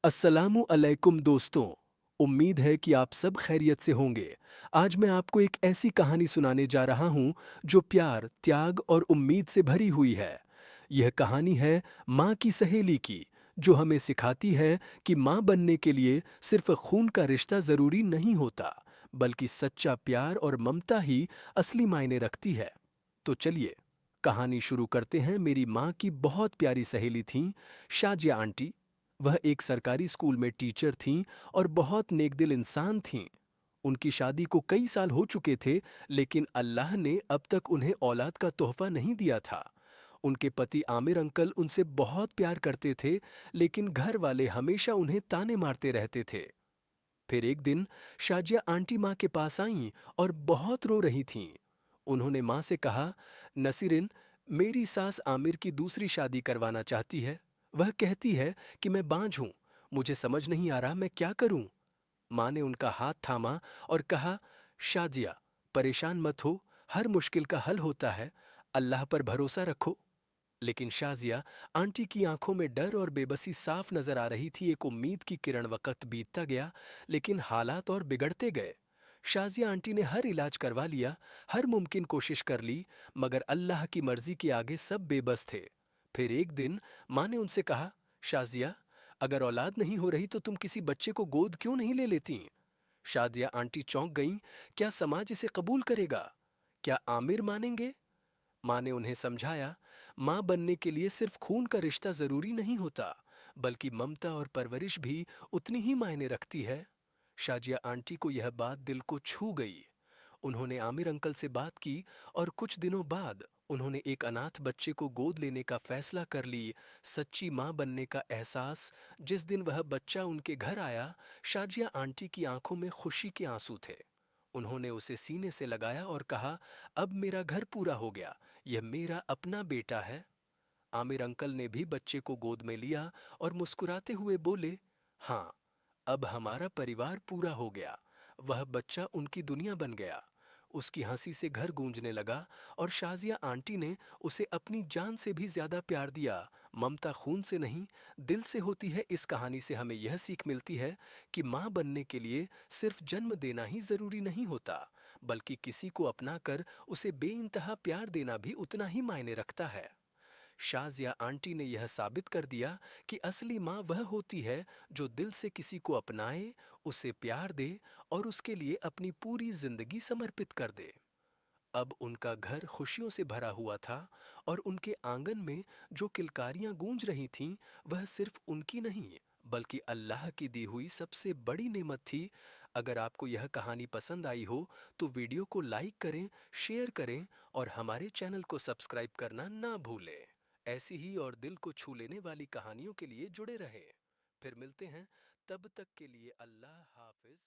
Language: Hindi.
अस्सलामु अलैकुम दोस्तों। उम्मीद है कि आप सब खैरियत से होंगे। आज मैं आपको एक ऐसी कहानी सुनाने जा रहा हूँ जो प्यार, त्याग और उम्मीद से भरी हुई है। यह कहानी है माँ की सहेली की, जो हमें सिखाती है कि माँ बनने के लिए सिर्फ खून का रिश्ता ज़रूरी नहीं होता, बल्कि सच्चा प्यार और ममता ही असली मायने रखती है। तो चलिए, कहानी शुरू करते हैं। मेरी माँ की बहुत प्यारी सहेली थीं, शाजिया आंटी। वह एक सरकारी स्कूल में टीचर थीं और बहुत नेकदिल इंसान थीं। उनकी शादी को कई साल हो चुके थे, लेकिन अल्लाह ने अब तक उन्हें औलाद का तोहफा नहीं दिया था। उनके पति आमिर अंकल उनसे बहुत प्यार करते थे, लेकिन घर वाले हमेशा उन्हें ताने मारते रहते थे। फिर एक दिन शाजिया आंटी माँ के पास आईं और बहुत रो रही थीं। उन्होंने माँ से कहा, नसीरिन, मेरी सास आमिर की दूसरी शादी करवाना चाहती है। वह कहती है कि मैं बांझ हूं, मुझे समझ नहीं आ रहा मैं क्या करूं। माँ ने उनका हाथ थामा और कहा, शाजिया, परेशान मत हो, हर मुश्किल का हल होता है, अल्लाह पर भरोसा रखो। लेकिन शाजिया आंटी की आंखों में डर और बेबसी साफ नजर आ रही थी। एक उम्मीद की किरण। वक्त बीतता गया, लेकिन हालात और बिगड़ते गए। शाजिया आंटी ने हर इलाज करवा लिया, हर मुमकिन कोशिश कर ली, मगर अल्लाह की मर्जी के आगे सब बेबस थे। फिर एक दिन माँ ने उनसे कहा, शाजिया, अगर औलाद नहीं हो रही तो तुम किसी बच्चे को गोद क्यों नहीं ले लेती। शाजिया आंटी चौंक गईं। क्या समाज इसे कबूल करेगा? क्या आमिर मानेंगे? माँ ने उन्हें समझाया, माँ बनने के लिए सिर्फ खून का रिश्ता जरूरी नहीं होता, बल्कि ममता और परवरिश भी उतनी ही मायने रखती है। शाजिया आंटी को यह बात दिल को छू गई। उन्होंने आमिर अंकल से बात की और कुछ दिनों बाद उन्होंने एक अनाथ बच्चे को गोद लेने का फैसला कर ली। सच्ची माँ बनने का एहसास। जिस दिन वह बच्चा उनके घर आया, शाजिया आंटी की आंखों में खुशी के आंसू थे। उन्होंने उसे सीने से लगाया और कहा, अब मेरा घर पूरा हो गया, यह मेरा अपना बेटा है। आमिर अंकल ने भी बच्चे को गोद में लिया और मुस्कुराते हुए बोले, हाँ, अब हमारा परिवार पूरा हो गया। वह बच्चा उनकी दुनिया बन गया। उसकी हंसी से घर गूंजने लगा और शाजिया आंटी ने उसे अपनी जान से भी ज्यादा प्यार दिया। ममता खून से नहीं, दिल से होती है। इस कहानी से हमें यह सीख मिलती है कि माँ बनने के लिए सिर्फ जन्म देना ही जरूरी नहीं होता, बल्कि किसी को अपनाकर उसे बेइंतहा प्यार देना भी उतना ही मायने रखता है। शाजिया आंटी ने यह साबित कर दिया कि असली माँ वह होती है जो दिल से किसी को अपनाए, उसे प्यार दे और उसके लिए अपनी पूरी जिंदगी समर्पित कर दे। अब उनका घर खुशियों से भरा हुआ था और उनके आंगन में जो किलकारियां गूंज रही थीं, वह सिर्फ उनकी नहीं, बल्कि अल्लाह की दी हुई सबसे बड़ी नेमत थी। अगर आपको यह कहानी पसंद आई हो तो वीडियो को लाइक करें, शेयर करें और हमारे चैनल को सब्सक्राइब करना ना भूलें। ऐसी ही और दिल को छू लेने वाली कहानियों के लिए जुड़े रहें। फिर मिलते हैं, तब तक के लिए अल्लाह हाफिज।